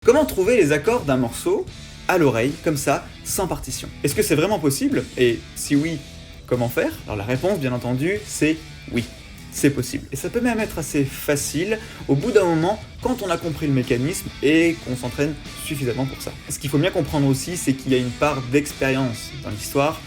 Comment trouver les accords d'un morceau à l'oreille, comme ça, sans partition? Est-ce que c'est vraiment possible? Et si oui, comment faire? Alors la réponse, bien entendu, c'est oui. C'est possible. Et ça peut même être assez facile au bout d'un moment quand on a compris le mécanisme et qu'on s'entraîne suffisamment pour ça. Ce qu'il faut bien comprendre aussi, c'est qu'il y a une part d'expérience dans l'histoire.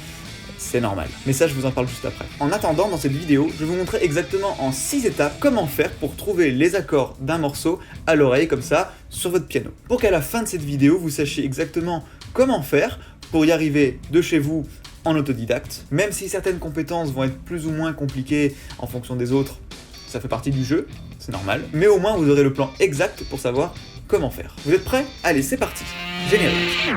C'est normal. Mais ça, je vous en parle juste après. En attendant, dans cette vidéo, je vais vous montrer exactement en 6 étapes comment faire pour trouver les accords d'un morceau à l'oreille, comme ça, sur votre piano. Pour qu'à la fin de cette vidéo, vous sachiez exactement comment faire pour y arriver de chez vous en autodidacte. Même si certaines compétences vont être plus ou moins compliquées en fonction des autres, ça fait partie du jeu, c'est normal. Mais au moins, vous aurez le plan exact pour savoir comment faire. Vous êtes prêts? Allez, c'est parti. Générique.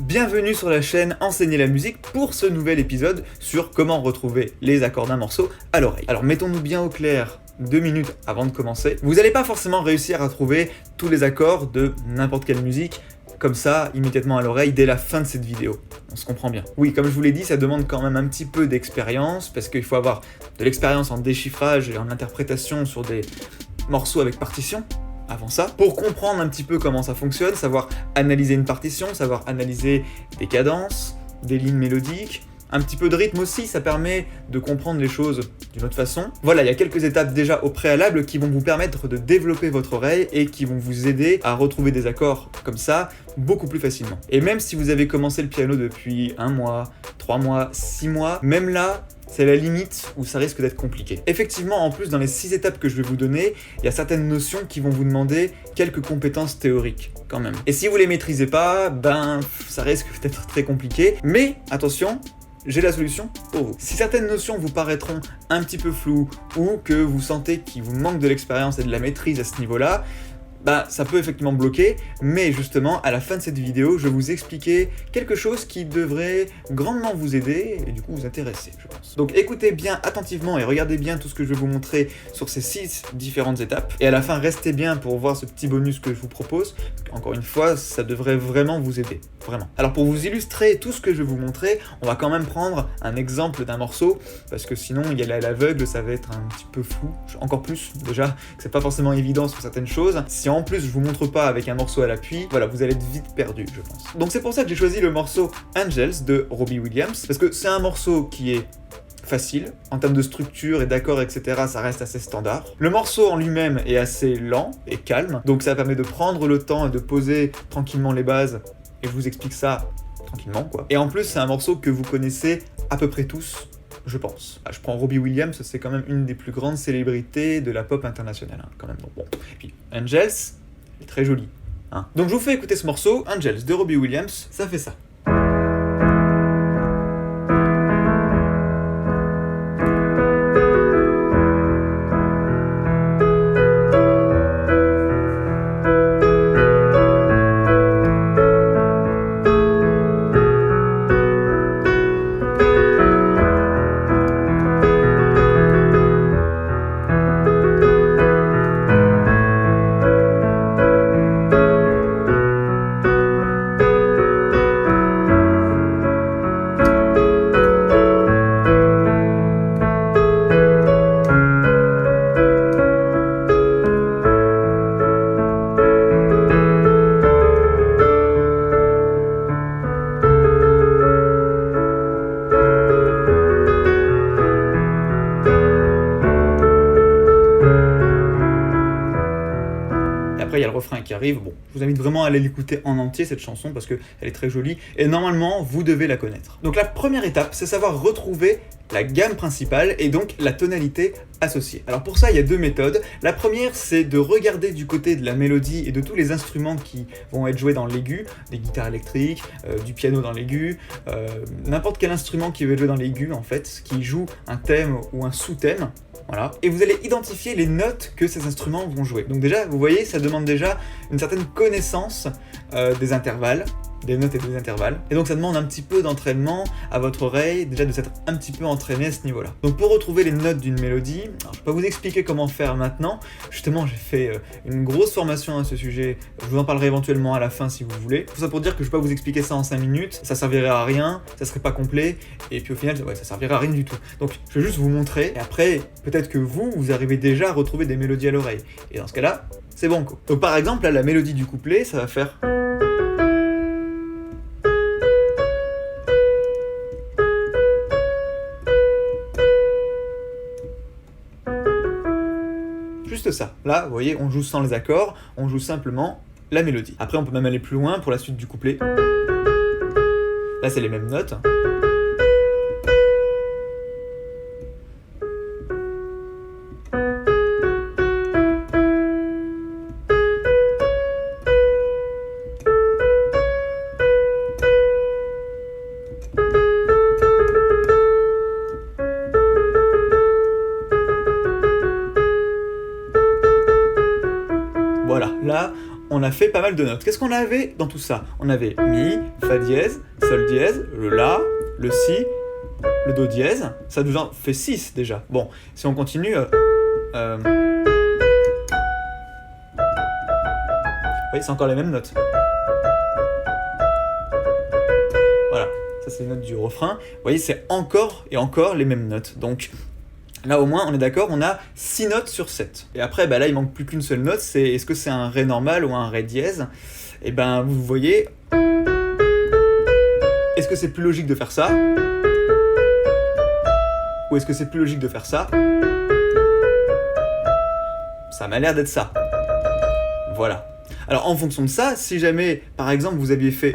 Bienvenue sur la chaîne Enseigner la musique pour ce nouvel épisode sur comment retrouver les accords d'un morceau à l'oreille. Alors mettons-nous bien au clair 2 minutes avant de commencer. Vous n'allez pas forcément réussir à trouver tous les accords de n'importe quelle musique comme ça, immédiatement à l'oreille, dès la fin de cette vidéo. On se comprend bien. Oui, comme je vous l'ai dit, ça demande quand même un petit peu d'expérience, parce qu'il faut avoir de l'expérience en déchiffrage et en interprétation sur des morceaux avec partition. Avant ça, pour comprendre un petit peu comment ça fonctionne, savoir analyser une partition, savoir analyser des cadences, des lignes mélodiques, un petit peu de rythme aussi, ça permet de comprendre les choses d'une autre façon. Voilà, il y a quelques étapes déjà au préalable qui vont vous permettre de développer votre oreille et qui vont vous aider à retrouver des accords comme ça beaucoup plus facilement. Et même si vous avez commencé le piano depuis 1 mois, 3 mois, 6 mois, même là, c'est la limite où ça risque d'être compliqué. Effectivement, en plus, dans les 6 étapes que je vais vous donner, il y a certaines notions qui vont vous demander quelques compétences théoriques, quand même. Et si vous les maîtrisez pas, ça risque d'être très compliqué. Mais, attention, j'ai la solution pour vous. Si certaines notions vous paraîtront un petit peu floues, ou que vous sentez qu'il vous manque de l'expérience et de la maîtrise à ce niveau-là, ça peut effectivement bloquer, mais justement, à la fin de cette vidéo, je vais vous expliquer quelque chose qui devrait grandement vous aider et du coup vous intéresser, je pense. Donc écoutez bien attentivement et regardez bien tout ce que je vais vous montrer sur ces 6 différentes étapes. Et à la fin, restez bien pour voir ce petit bonus que je vous propose. Encore une fois, ça devrait vraiment vous aider, vraiment. Alors pour vous illustrer tout ce que je vais vous montrer, on va quand même prendre un exemple d'un morceau, parce que sinon, y aller à l'aveugle, ça va être un petit peu flou. Encore plus, déjà, que c'est pas forcément évident sur certaines choses. Si en plus je vous montre pas avec un morceau à l'appui, voilà, vous allez être vite perdu, je pense. Donc c'est pour ça que j'ai choisi le morceau Angels de Robbie Williams, parce que c'est un morceau qui est facile, en termes de structure et d'accords, etc., ça reste assez standard. Le morceau en lui-même est assez lent et calme, donc ça permet de prendre le temps et de poser tranquillement les bases, et je vous explique ça tranquillement, quoi. Et en plus, c'est un morceau que vous connaissez à peu près tous, je pense. Je prends Robbie Williams, c'est quand même une des plus grandes célébrités de la pop internationale, quand même. Donc bon. Et puis Angels, elle est très jolie. Donc je vous fais écouter ce morceau, Angels de Robbie Williams, ça fait ça. Après, il y a le refrain qui arrive. Bon, je vous invite vraiment à aller l'écouter en entier, cette chanson, parce qu'elle est très jolie. Et normalement, vous devez la connaître. Donc la première étape, c'est savoir retrouver la gamme principale et donc la tonalité associée. Alors pour ça, il y a 2 méthodes. La première, c'est de regarder du côté de la mélodie et de tous les instruments qui vont être joués dans l'aigu, des guitares électriques, du piano dans l'aigu, n'importe quel instrument qui va être joué dans l'aigu, en fait, qui joue un thème ou un sous-thème. Voilà. Et vous allez identifier les notes que ces instruments vont jouer. Donc déjà, vous voyez, ça demande déjà une certaine connaissance des intervalles, des notes et des intervalles. Et donc ça demande un petit peu d'entraînement à votre oreille, déjà de s'être un petit peu entraîné à ce niveau-là. Donc pour retrouver les notes d'une mélodie, alors je vais pas vous expliquer comment faire maintenant, justement j'ai fait une grosse formation à ce sujet, je vous en parlerai éventuellement à la fin si vous voulez. Tout ça pour dire que je vais pas vous expliquer ça en 5 minutes, ça servirait à rien, ça serait pas complet, et puis au final ça servirait à rien du tout. Donc je vais juste vous montrer, et après peut-être que vous arrivez déjà à retrouver des mélodies à l'oreille. Et dans ce cas-là, c'est banco. Donc par exemple, là, la mélodie du couplet, ça va faire... Juste ça. Là, vous voyez, on joue sans les accords, on joue simplement la mélodie. Après, on peut même aller plus loin pour la suite du couplet. Là, c'est les mêmes notes. Voilà, là, on a fait pas mal de notes. Qu'est-ce qu'on avait dans tout ça? On avait Mi, Fa dièse, Sol dièse, le La, le Si, le Do dièse. Ça nous en fait 6 déjà. Bon, si on continue... Vous voyez, c'est encore les mêmes notes. Voilà, ça c'est les notes du refrain. Vous voyez, c'est encore et encore les mêmes notes. Donc... là au moins on est d'accord, on a 6 notes sur 7. Et après là il manque plus qu'une seule note, c'est est-ce que c'est un Ré normal ou un Ré dièse? Et vous voyez, est-ce que c'est plus logique de faire ça? Ou est-ce que c'est plus logique de faire ça? Ça m'a l'air d'être ça. Voilà. Alors en fonction de ça, si jamais par exemple vous aviez fait...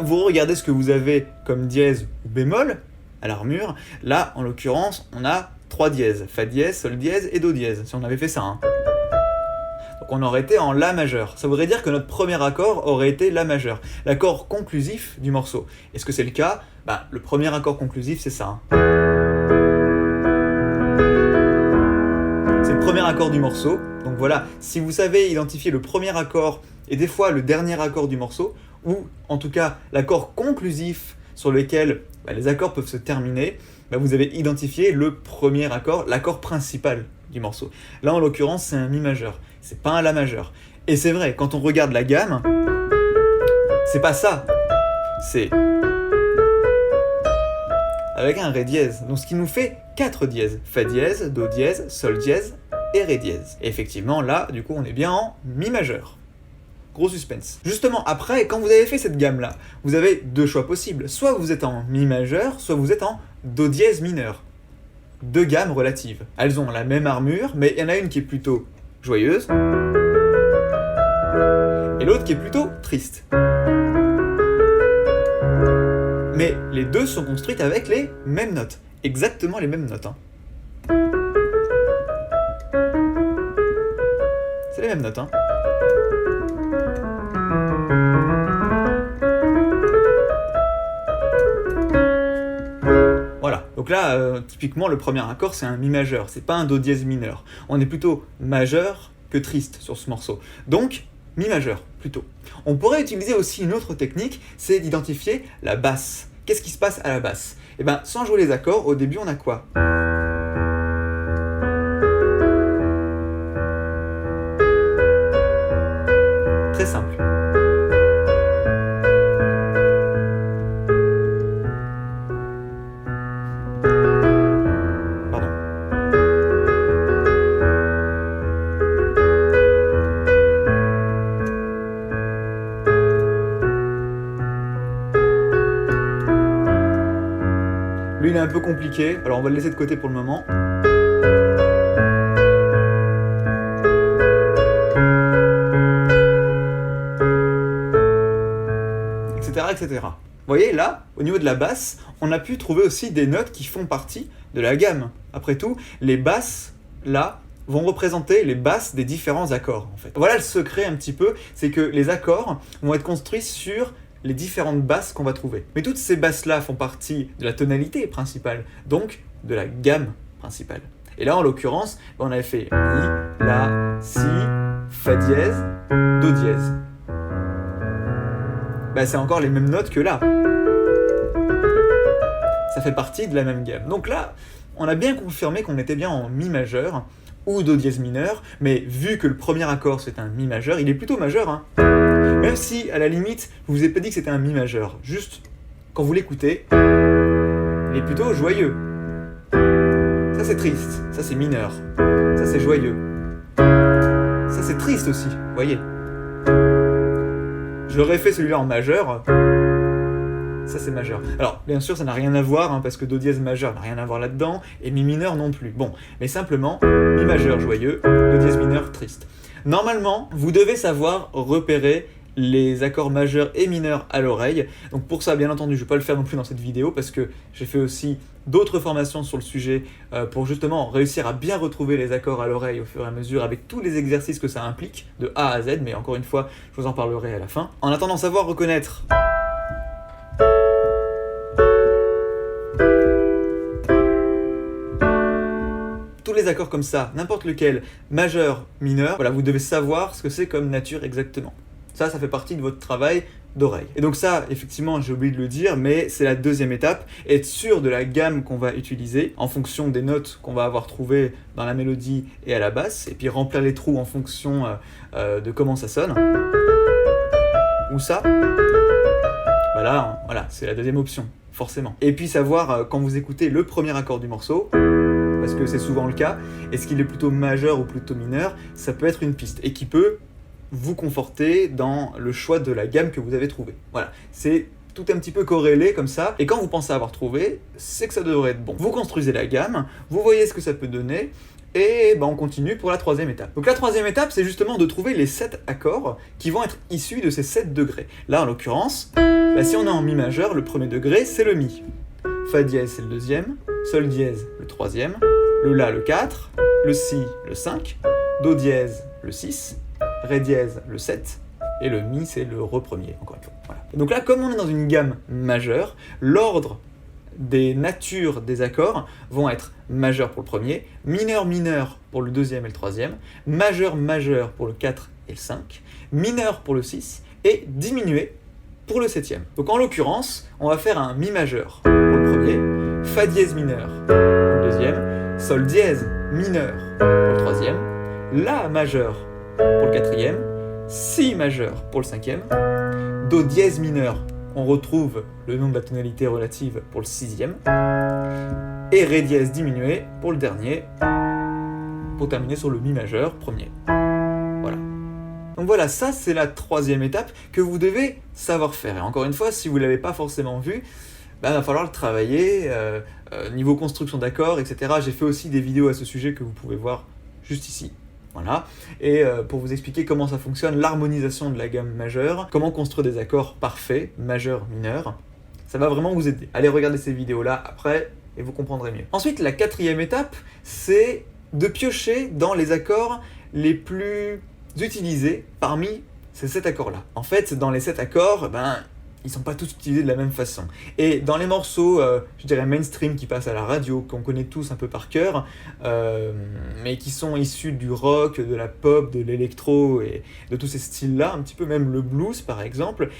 vous regardez ce que vous avez comme dièse ou bémol à l'armure. Là, en l'occurrence, on a 3 dièses. Fa dièse, Sol dièse et Do dièse, si on avait fait ça. Donc on aurait été en La majeur. Ça voudrait dire que notre premier accord aurait été La majeur, l'accord conclusif du morceau. Est-ce que c'est le cas? Le premier accord conclusif, c'est ça. C'est le premier accord du morceau. Donc voilà, si vous savez identifier le premier accord et des fois le dernier accord du morceau, ou en tout cas l'accord conclusif sur lequel les accords peuvent se terminer, vous avez identifié le premier accord, l'accord principal du morceau. Là, en l'occurrence, c'est un Mi majeur, c'est pas un La majeur. Et c'est vrai, quand on regarde la gamme, c'est pas ça, c'est avec un Ré dièse. Donc ce qui nous fait 4 dièses, Fa dièse, Do dièse, Sol dièse et Ré dièse. Et effectivement, là, du coup, on est bien en Mi majeur. Gros suspense. Justement, après, quand vous avez fait cette gamme-là, vous avez 2 choix possibles. Soit vous êtes en Mi majeur, soit vous êtes en Do dièse mineur. 2 gammes relatives. Elles ont la même armure, mais il y en a une qui est plutôt joyeuse, et l'autre qui est plutôt triste. Mais les deux sont construites avec les mêmes notes. Exactement les mêmes notes. C'est les mêmes notes. Voilà, donc là, typiquement, le premier accord, c'est un Mi majeur, c'est pas un Do dièse mineur. On est plutôt majeur que triste sur ce morceau. Donc, Mi majeur, plutôt. On pourrait utiliser aussi une autre technique, c'est d'identifier la basse. Qu'est-ce qui se passe à la basse? Sans jouer les accords, au début, on a quoi? Très simple. Lui, il est un peu compliqué, alors on va le laisser de côté pour le moment. Etc., etc. Vous voyez, là, au niveau de la basse, on a pu trouver aussi des notes qui font partie de la gamme. Après tout, les basses, là, vont représenter les basses des différents accords, en fait. Voilà le secret un petit peu, c'est que les accords vont être construits sur les différentes basses qu'on va trouver. Mais toutes ces basses-là font partie de la tonalité principale, donc de la gamme principale. Et là, en l'occurrence, on avait fait Mi, La, Si, Fa dièse, Do dièse. bah c'est encore les mêmes notes que là. Ça fait partie de la même gamme. Donc là, on a bien confirmé qu'on était bien en mi majeur ou do dièse mineur, mais vu que le premier accord c'est un mi majeur, il est plutôt majeur, hein. Même si, à la limite, je vous ai pas dit que c'était un mi majeur. Juste, quand vous l'écoutez, il est plutôt joyeux. Ça c'est triste, ça c'est mineur, ça c'est joyeux. Ça c'est triste aussi, vous voyez. J'aurais fait celui-là en majeur, ça c'est majeur. Alors bien sûr ça n'a rien à voir, hein, parce que do dièse majeur n'a rien à voir là-dedans, et mi mineur non plus. Bon, mais simplement, mi majeur joyeux, do dièse mineur triste. Normalement, vous devez savoir repérer les accords majeurs et mineurs à l'oreille. Donc pour ça, bien entendu, je ne vais pas le faire non plus dans cette vidéo parce que j'ai fait aussi d'autres formations sur le sujet pour justement réussir à bien retrouver les accords à l'oreille au fur et à mesure avec tous les exercices que ça implique, de A à Z, mais encore une fois, je vous en parlerai à la fin. En attendant, savoir reconnaître tous les accords comme ça, n'importe lequel, majeur, mineur, voilà, vous devez savoir ce que c'est comme nature exactement. Ça fait partie de votre travail d'oreille. Et donc ça, effectivement, j'ai oublié de le dire, mais c'est la deuxième étape, être sûr de la gamme qu'on va utiliser en fonction des notes qu'on va avoir trouvées dans la mélodie et à la basse, et puis remplir les trous en fonction de comment ça sonne. Ou ça, bah là, voilà, c'est la deuxième option, forcément. Et puis savoir, quand vous écoutez le premier accord du morceau, parce que c'est souvent le cas, est-ce qu'il est plutôt majeur ou plutôt mineur, ça peut être une piste, et qui peut vous conforter dans le choix de la gamme que vous avez trouvée. Voilà, c'est tout un petit peu corrélé comme ça, et quand vous pensez avoir trouvé, c'est que ça devrait être bon. Vous construisez la gamme, vous voyez ce que ça peut donner, et on continue pour la troisième étape. Donc la troisième étape, c'est justement de trouver les 7 accords qui vont être issus de ces 7 degrés. Là, en l'occurrence, si on est en mi majeur, le premier degré, c'est le mi. Fa dièse, c'est le deuxième, sol dièse, le troisième, le la, le 4, le si, le 5, do dièse, le 6, ré dièse, le 7, et le mi, c'est le re premier, encore une fois. Voilà. Et donc là, comme on est dans une gamme majeure, l'ordre des natures des accords vont être majeur pour le premier, mineur, mineur pour le deuxième et le troisième, majeur, majeur pour le 4 et le 5, mineur pour le 6, et diminué pour le septième. Donc en l'occurrence, on va faire un mi majeur pour le premier, fa dièse mineur pour le deuxième, sol dièse mineur pour le troisième, la majeur pour le quatrième, si majeur pour le cinquième, do dièse mineur, on retrouve le nom de la tonalité relative pour le sixième, et ré dièse diminué pour le dernier, pour terminer sur le mi majeur premier. Voilà. Donc voilà, ça c'est la troisième étape que vous devez savoir faire. Et encore une fois, si vous ne l'avez pas forcément vu, il va falloir le travailler, niveau construction d'accords, etc. J'ai fait aussi des vidéos à ce sujet que vous pouvez voir juste ici. Voilà, et pour vous expliquer comment ça fonctionne, l'harmonisation de la gamme majeure, comment construire des accords parfaits, majeurs, mineurs, ça va vraiment vous aider. Allez regarder ces vidéos-là après, et vous comprendrez mieux. Ensuite, la quatrième étape, c'est de piocher dans les accords les plus utilisés parmi ces 7 accords-là. En fait, dans les 7 accords, ils sont pas tous utilisés de la même façon. Et dans les morceaux, je dirais mainstream qui passent à la radio, qu'on connaît tous un peu par cœur, mais qui sont issus du rock, de la pop, de l'électro et de tous ces styles-là, un petit peu même le blues par exemple,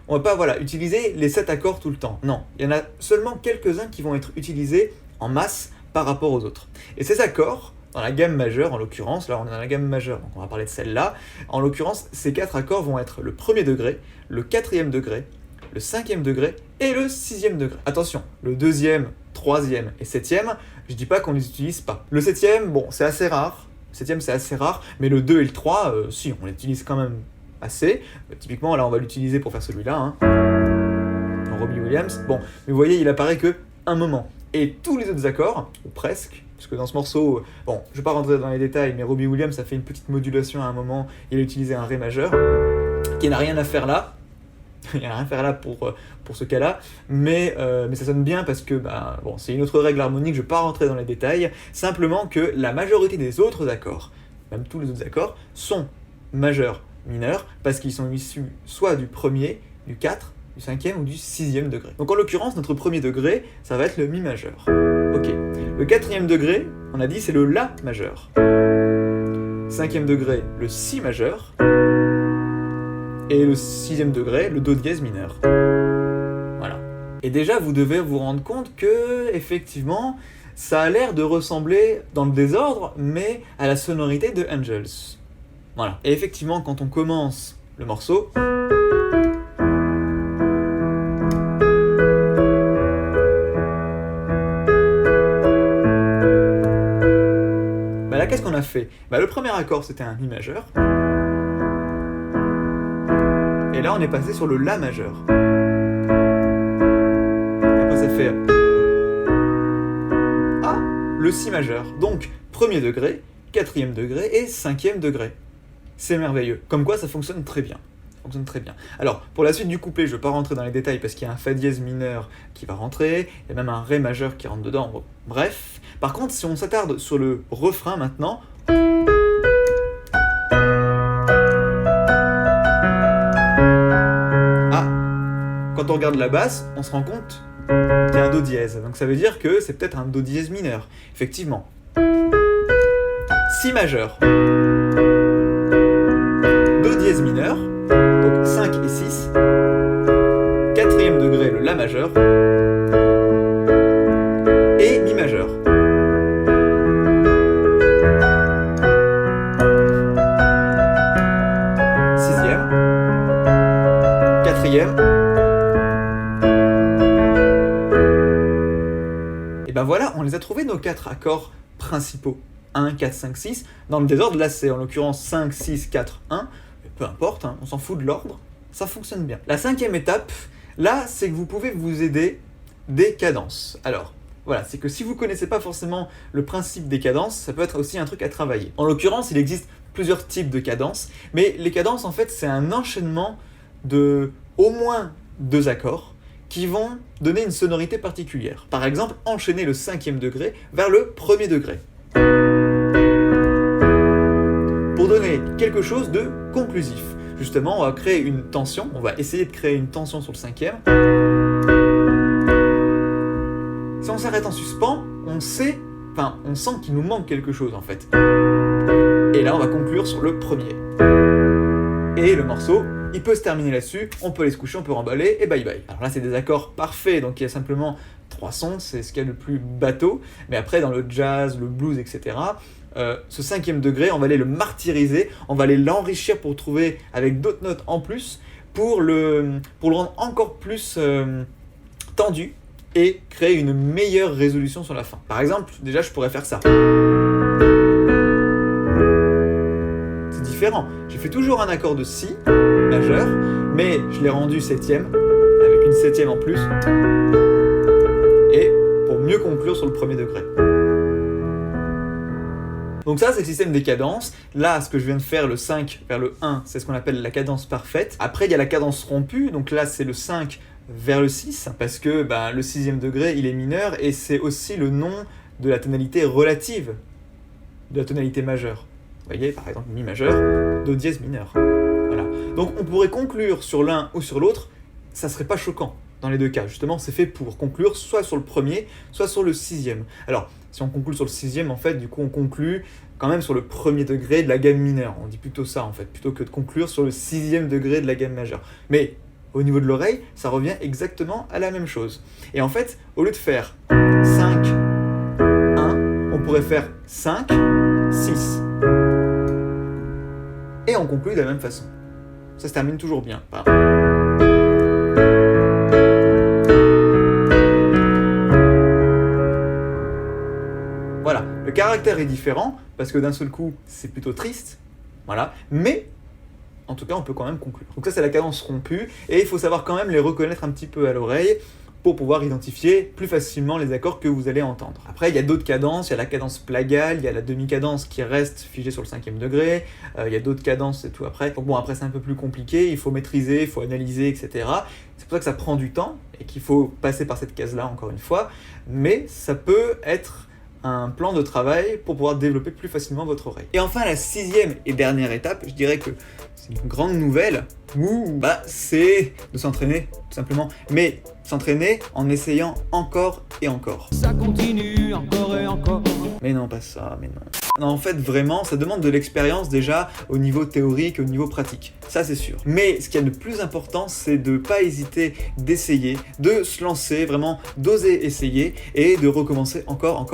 on va pas utiliser les 7 accords tout le temps. Non, il y en a seulement quelques-uns qui vont être utilisés en masse par rapport aux autres. Et ces accords, dans la gamme majeure en l'occurrence, là on est dans la gamme majeure, donc on va parler de celle-là, en l'occurrence ces 4 accords vont être le premier degré, le quatrième degré, le cinquième degré et le sixième degré. Attention, le deuxième, troisième et septième, je dis pas qu'on les utilise pas. Le septième, c'est assez rare, mais le 2 et le 3, si, on les utilise quand même assez. Typiquement là on va l'utiliser pour faire celui-là, en Robbie Williams. Mais vous voyez, il apparaît que un moment. Et tous les autres accords, ou presque, parce que dans ce morceau, je ne vais pas rentrer dans les détails, mais Robbie Williams a fait une petite modulation à un moment, il a utilisé un ré majeur, qui n'a rien à faire là, il n'y a rien à faire là pour ce cas-là, mais ça sonne bien parce que c'est une autre règle harmonique, je ne vais pas rentrer dans les détails, simplement que la majorité des autres accords, même tous les autres accords, sont majeurs, mineurs, parce qu'ils sont issus soit du premier, du 4, du cinquième ou du sixième degré. Donc en l'occurrence, notre premier degré, ça va être le mi majeur. Ok. Le quatrième degré, on a dit, c'est le la majeur. Cinquième degré, le si majeur. et le 6e degré, le Do dièse mineur. Voilà. Et déjà, vous devez vous rendre compte que, effectivement, ça a l'air de ressembler, dans le désordre, mais à la sonorité de Angels. Voilà. Et effectivement, quand on commence le morceau, bah là, qu'est-ce qu'on a fait? Bah, le premier accord, c'était un Mi majeur. Et là, on est passé sur le La majeur. Après, ça fait A, le Si majeur. Donc, 1er degré, 4e degré et 5e degré. C'est merveilleux. Comme quoi, ça fonctionne très bien. Alors, pour la suite du couplet, je ne vais pas rentrer dans les détails parce qu'il y a un Fa dièse mineur qui va rentrer, il y a même un Ré majeur qui rentre dedans. Bon, bref. Par contre, si on s'attarde sur le refrain maintenant, quand on regarde la basse, on se rend compte qu'il y a un Do dièse. Donc ça veut dire que c'est peut-être un Do dièse mineur. Effectivement. Si majeur. Do dièse mineur. Donc 5 et 6. 4e degré, le La majeur. Et Mi majeur. Sixième. 4e. Et ben voilà, on les a trouvés nos 4 accords principaux. 1, 4, 5, 6. Dans le désordre, là c'est en l'occurrence 5, 6, 4, 1. Peu importe, hein, on s'en fout de l'ordre, ça fonctionne bien. La 5e étape, là, c'est que vous pouvez vous aider des cadences. Alors, voilà, c'est que si vous ne connaissez pas forcément le principe des cadences, ça peut être aussi un truc à travailler. En l'occurrence, il existe plusieurs types de cadences, mais les cadences, en fait, c'est un enchaînement de au moins 2 accords qui vont donner une sonorité particulière. Par exemple, enchaîner le 5e degré vers le 1er degré. Pour donner quelque chose de conclusif. Justement, on va créer une tension, on va essayer de créer une tension sur le 5e. Si on s'arrête en suspens, on sent qu'il nous manque quelque chose en fait. Et là, on va conclure sur le 1er. Et le morceau, il peut se terminer là-dessus, on peut aller se coucher, on peut remballer, et bye bye. Alors là, c'est des accords parfaits, donc il y a simplement 3 sons, c'est ce qu'il y a de plus bateau. Mais après, dans le jazz, le blues, etc., ce 5e degré, on va aller le martyriser, on va aller l'enrichir pour trouver avec d'autres notes en plus, pour le rendre encore plus tendu et créer une meilleure résolution sur la fin. Par exemple, déjà, je pourrais faire ça. C'est différent. J'ai fait toujours un accord de Si majeur, mais je l'ai rendu 7e, avec une 7e en plus, et pour mieux conclure sur le 1er degré. Donc ça, c'est le système des cadences. Là, ce que je viens de faire, le 5 vers le 1, c'est ce qu'on appelle la cadence parfaite. Après, il y a la cadence rompue, donc là, c'est le 5 vers le 6, parce que le 6e degré, il est mineur, et c'est aussi le nom de la tonalité relative de la tonalité majeure. Vous voyez, par exemple, Mi majeur, Do dièse mineur. Voilà. Donc on pourrait conclure sur l'un ou sur l'autre, ça serait pas choquant. Dans les deux cas, justement, c'est fait pour conclure soit sur le 1er, soit sur le 6e. Alors, si on conclut sur le 6e, en fait, du coup, on conclut quand même sur le 1er degré de la gamme mineure. On dit plutôt ça, en fait, plutôt que de conclure sur le 6e degré de la gamme majeure. Mais, au niveau de l'oreille, ça revient exactement à la même chose. Et en fait, au lieu de faire 5, 1, on pourrait faire 5, 6. Et on conclut de la même façon. Ça se termine toujours bien. Voilà, le caractère est différent, parce que d'un seul coup, c'est plutôt triste, voilà, mais en tout cas, on peut quand même conclure. Donc ça, c'est la cadence rompue, et il faut savoir quand même les reconnaître un petit peu à l'oreille, pour pouvoir identifier plus facilement les accords que vous allez entendre. Après, il y a d'autres cadences, il y a la cadence plagale, il y a la demi-cadence qui reste figée sur le 5e degré, il y a d'autres cadences et tout après. Donc bon, après c'est un peu plus compliqué, il faut maîtriser, il faut analyser, etc. C'est pour ça que ça prend du temps, et qu'il faut passer par cette case-là encore une fois, mais ça peut être un plan de travail pour pouvoir développer plus facilement votre oreille. Et enfin, la 6e et dernière étape, je dirais que c'est une grande nouvelle, c'est de s'entraîner, tout simplement. Mais s'entraîner en essayant encore et encore. Ça continue encore et encore. Mais non, pas ça, mais non. Non, en fait, vraiment, ça demande de l'expérience déjà au niveau théorique, au niveau pratique. Ça, c'est sûr. Mais ce qu'il y a de plus important, c'est de pas hésiter d'essayer, de se lancer, vraiment, d'oser essayer et de recommencer encore.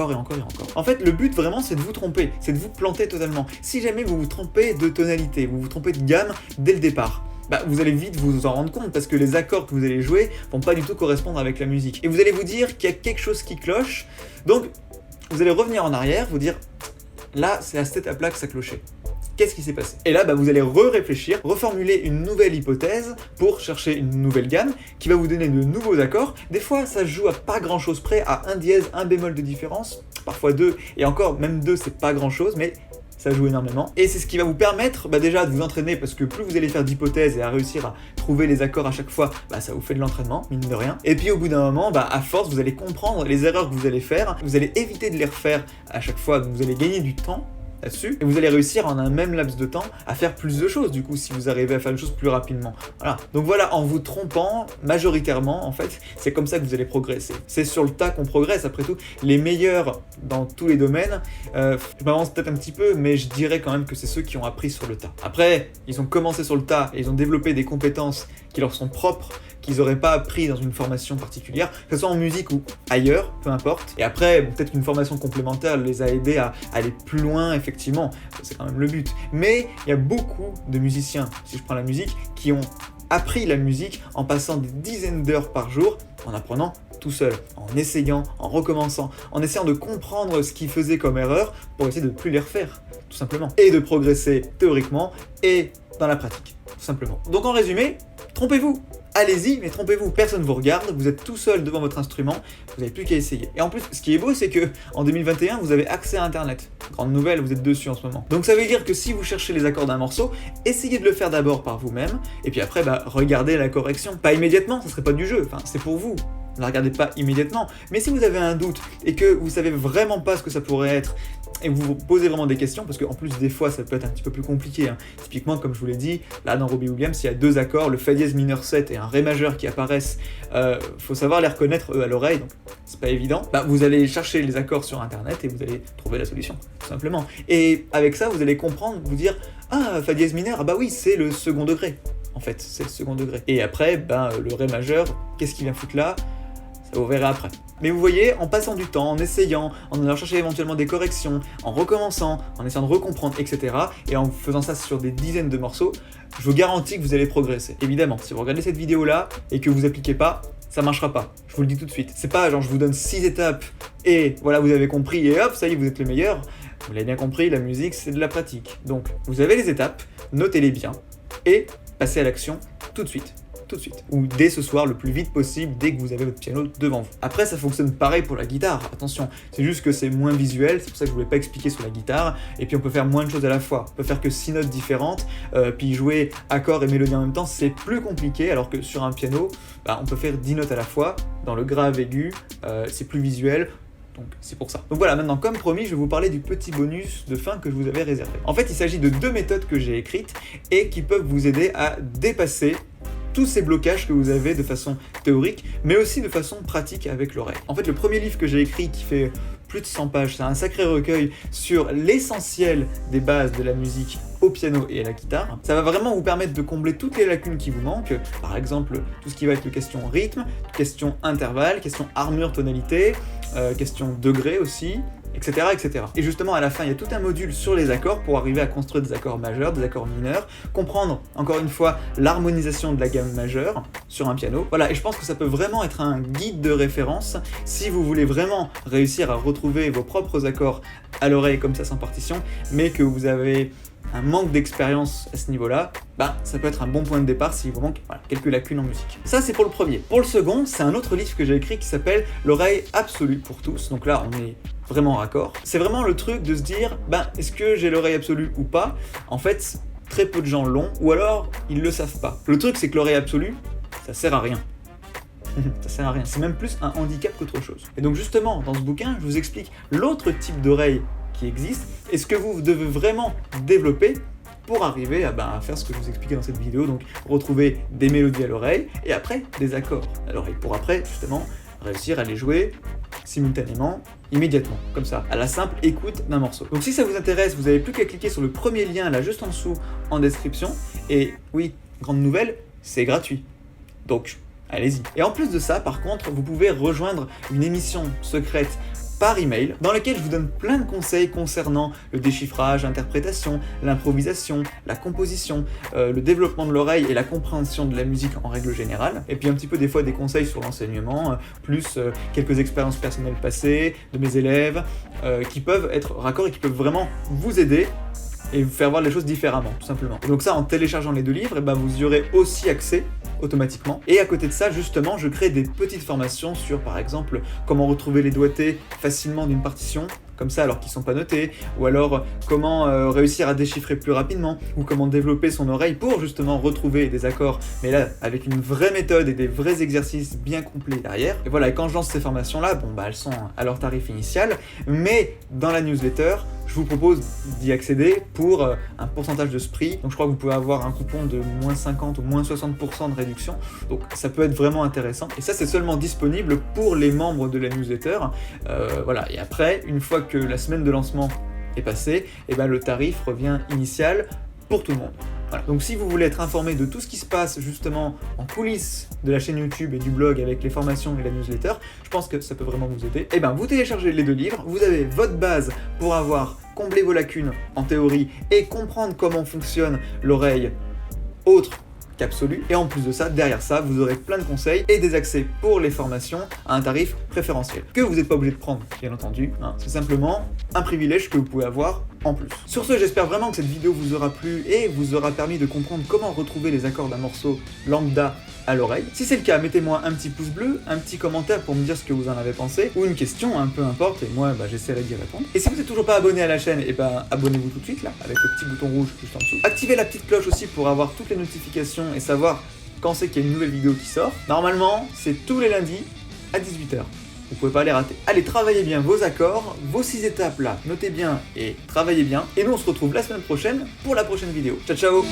En fait, le but vraiment, c'est de vous tromper, c'est de vous planter totalement. Si jamais vous vous trompez de tonalité, vous vous trompez de gamme dès le départ, vous allez vite vous en rendre compte parce que les accords que vous allez jouer vont pas du tout correspondre avec la musique. Et vous allez vous dire qu'il y a quelque chose qui cloche, donc vous allez revenir en arrière, vous dire là, c'est à cette étape-là que ça clochait. Qu'est-ce qui s'est passé? Et là, vous allez réfléchir, reformuler une nouvelle hypothèse pour chercher une nouvelle gamme qui va vous donner de nouveaux accords. Des fois, ça se joue à pas grand-chose près, à un dièse, un bémol de différence, parfois deux, et encore, même deux, c'est pas grand-chose, mais ça joue énormément. Et c'est ce qui va vous permettre déjà de vous entraîner, parce que plus vous allez faire d'hypothèses et à réussir à trouver les accords à chaque fois, ça vous fait de l'entraînement, mine de rien. Et puis au bout d'un moment, à force, vous allez comprendre les erreurs que vous allez faire, vous allez éviter de les refaire à chaque fois, donc vous allez gagner du temps là-dessus, et vous allez réussir en un même laps de temps à faire plus de choses, du coup, si vous arrivez à faire les choses plus rapidement. Voilà. Donc voilà, en vous trompant, majoritairement, en fait, c'est comme ça que vous allez progresser. C'est sur le tas qu'on progresse, après tout. Les meilleurs dans tous les domaines, je m'avance peut-être un petit peu, mais je dirais quand même que c'est ceux qui ont appris sur le tas. Après, ils ont commencé sur le tas, et ils ont développé des compétences qui leur sont propres, qu'ils n'auraient pas appris dans une formation particulière, que ce soit en musique ou ailleurs, peu importe. Et après, peut-être qu'une formation complémentaire les a aidés à aller plus loin, effectivement, c'est quand même le but. Mais il y a beaucoup de musiciens, si je prends la musique, qui ont appris la musique en passant des dizaines d'heures par jour, en apprenant tout seul, en essayant, en recommençant, en essayant de comprendre ce qu'ils faisaient comme erreur pour essayer de ne plus les refaire, tout simplement. Et de progresser théoriquement et dans la pratique, tout simplement. Donc en résumé, trompez-vous! Allez-y, mais trompez-vous, personne ne vous regarde, vous êtes tout seul devant votre instrument, vous n'avez plus qu'à essayer. Et en plus, ce qui est beau, c'est que en 2021, vous avez accès à Internet. Grande nouvelle, vous êtes dessus en ce moment. Donc ça veut dire que si vous cherchez les accords d'un morceau, essayez de le faire d'abord par vous-même, et puis après, regardez la correction. Pas immédiatement, ça serait pas du jeu, c'est pour vous. Ne la regardez pas immédiatement, mais si vous avez un doute et que vous savez vraiment pas ce que ça pourrait être, et vous vous posez vraiment des questions, parce qu'en plus des fois ça peut être un petit peu plus compliqué, Typiquement comme je vous l'ai dit, là dans Robbie Williams il y a deux accords, le Fa dièse mineur 7 et un Ré majeur qui apparaissent, faut savoir les reconnaître eux à l'oreille, donc c'est pas évident. Vous allez chercher les accords sur internet et vous allez trouver la solution, tout simplement. Et avec ça vous allez comprendre, vous dire Fa dièse mineur, oui c'est le second degré, en fait c'est le second degré. Et après le Ré majeur, qu'est-ce qu'il vient foutre là? Ça vous verrez après. Mais vous voyez, en passant du temps, en essayant, en allant chercher éventuellement des corrections, en recommençant, en essayant de recomprendre, etc., et en faisant ça sur des dizaines de morceaux, je vous garantis que vous allez progresser. Évidemment, si vous regardez cette vidéo-là et que vous appliquez pas, ça marchera pas. Je vous le dis tout de suite. C'est pas genre je vous donne 6 étapes et voilà, vous avez compris et hop, ça y est, vous êtes le meilleur. Vous l'avez bien compris, la musique, c'est de la pratique. Donc, vous avez les étapes, notez-les bien et passez à l'action tout de suite. Ou dès ce soir, le plus vite possible, dès que vous avez votre piano devant vous. Après, ça fonctionne pareil pour la guitare, attention, c'est juste que c'est moins visuel, c'est pour ça que je voulais pas expliquer sur la guitare, et puis on peut faire moins de choses à la fois, on peut faire que 6 notes différentes, puis jouer accords et mélodies en même temps, c'est plus compliqué, alors que sur un piano, on peut faire 10 notes à la fois, dans le grave aigu, c'est plus visuel, donc c'est pour ça. Donc voilà, maintenant comme promis, je vais vous parler du petit bonus de fin que je vous avais réservé. En fait, il s'agit de 2 méthodes que j'ai écrites, et qui peuvent vous aider à dépasser tous ces blocages que vous avez de façon théorique, mais aussi de façon pratique avec l'oreille. En fait, le premier livre que j'ai écrit, qui fait plus de 100 pages, c'est un sacré recueil sur l'essentiel des bases de la musique au piano et à la guitare. Ça va vraiment vous permettre de combler toutes les lacunes qui vous manquent, par exemple tout ce qui va être question rythme, question intervalle, question armure tonalité, question degré aussi, etc., etc. Et justement, à la fin, il y a tout un module sur les accords pour arriver à construire des accords majeurs, des accords mineurs, comprendre, encore une fois, l'harmonisation de la gamme majeure sur un piano. Voilà, et je pense que ça peut vraiment être un guide de référence si vous voulez vraiment réussir à retrouver vos propres accords à l'oreille comme ça sans partition, mais que vous avez un manque d'expérience à ce niveau-là, ça peut être un bon point de départ s'il vous manque quelques lacunes en musique. Ça, c'est pour le premier. Pour le second, c'est un autre livre que j'ai écrit qui s'appelle « L'oreille absolue pour tous ». Donc là, on est vraiment raccord. C'est vraiment le truc de se dire, est-ce que j'ai l'oreille absolue ou pas? En fait, très peu de gens l'ont, ou alors, ils le savent pas. Le truc, c'est que l'oreille absolue, ça sert à rien. Ça sert à rien. C'est même plus un handicap qu'autre chose. Et donc justement, dans ce bouquin, je vous explique l'autre type d'oreille qui existe, et ce que vous devez vraiment développer pour arriver à faire ce que je vous expliquais dans cette vidéo, donc retrouver des mélodies à l'oreille, et après des accords à l'oreille, pour après, justement, réussir à les jouer simultanément, immédiatement, comme ça, à la simple écoute d'un morceau. Donc si ça vous intéresse, vous n'avez plus qu'à cliquer sur le premier lien là juste en dessous en description. Et oui, grande nouvelle, c'est gratuit. Donc, allez-y. Et en plus de ça, par contre, vous pouvez rejoindre une émission secrète par email, dans laquelle je vous donne plein de conseils concernant le déchiffrage, l'interprétation, l'improvisation, la composition, le développement de l'oreille et la compréhension de la musique en règle générale. Et puis un petit peu des fois des conseils sur l'enseignement, plus quelques expériences personnelles passées de mes élèves, qui peuvent être raccords et qui peuvent vraiment vous aider et vous faire voir les choses différemment, tout simplement. Et donc ça, en téléchargeant les deux livres, et ben vous y aurez aussi accès automatiquement. Et à côté de ça, justement, je crée des petites formations sur, par exemple, comment retrouver les doigtés facilement d'une partition, comme ça alors qu'ils sont pas notés, ou alors comment réussir à déchiffrer plus rapidement, ou comment développer son oreille pour justement retrouver des accords, mais là avec une vraie méthode et des vrais exercices bien complets derrière. Et voilà, et quand je lance ces formations là, bon bah elles sont à leur tarif initial, mais dans la newsletter, je vous propose d'y accéder pour un pourcentage de ce prix. Donc je crois que vous pouvez avoir un coupon de moins 50 ou moins 60% de réduction. Donc ça peut être vraiment intéressant. Et ça, c'est seulement disponible pour les membres de la newsletter. Voilà. Et après, une fois que la semaine de lancement est passée, et ben le tarif revient initial pour tout le monde. Voilà. Donc si vous voulez être informé de tout ce qui se passe justement en coulisses de la chaîne YouTube et du blog avec les formations et la newsletter, je pense que ça peut vraiment vous aider. Et ben vous téléchargez les deux livres, vous avez votre base pour avoir comblé vos lacunes en théorie et comprendre comment fonctionne l'oreille autre qu'absolue. Et en plus de ça, derrière ça, vous aurez plein de conseils et des accès pour les formations à un tarif préférentiel que vous n'êtes pas obligé de prendre, bien entendu. Hein. C'est simplement un privilège que vous pouvez avoir en plus. Sur ce, j'espère vraiment que cette vidéo vous aura plu et vous aura permis de comprendre comment retrouver les accords d'un morceau lambda à l'oreille. Si c'est le cas, mettez-moi un petit pouce bleu, un petit commentaire pour me dire ce que vous en avez pensé, ou une question, peu importe, et moi j'essaierai d'y répondre. Et si vous n'êtes toujours pas abonné à la chaîne, et abonnez-vous tout de suite là, avec le petit bouton rouge juste en dessous. Activez la petite cloche aussi pour avoir toutes les notifications et savoir quand c'est qu'il y a une nouvelle vidéo qui sort. Normalement, c'est tous les lundis à 18h. Vous pouvez pas les rater. Allez, travaillez bien vos accords, vos 6 étapes là, notez bien et travaillez bien. Et nous on se retrouve la semaine prochaine pour la prochaine vidéo. Ciao ciao.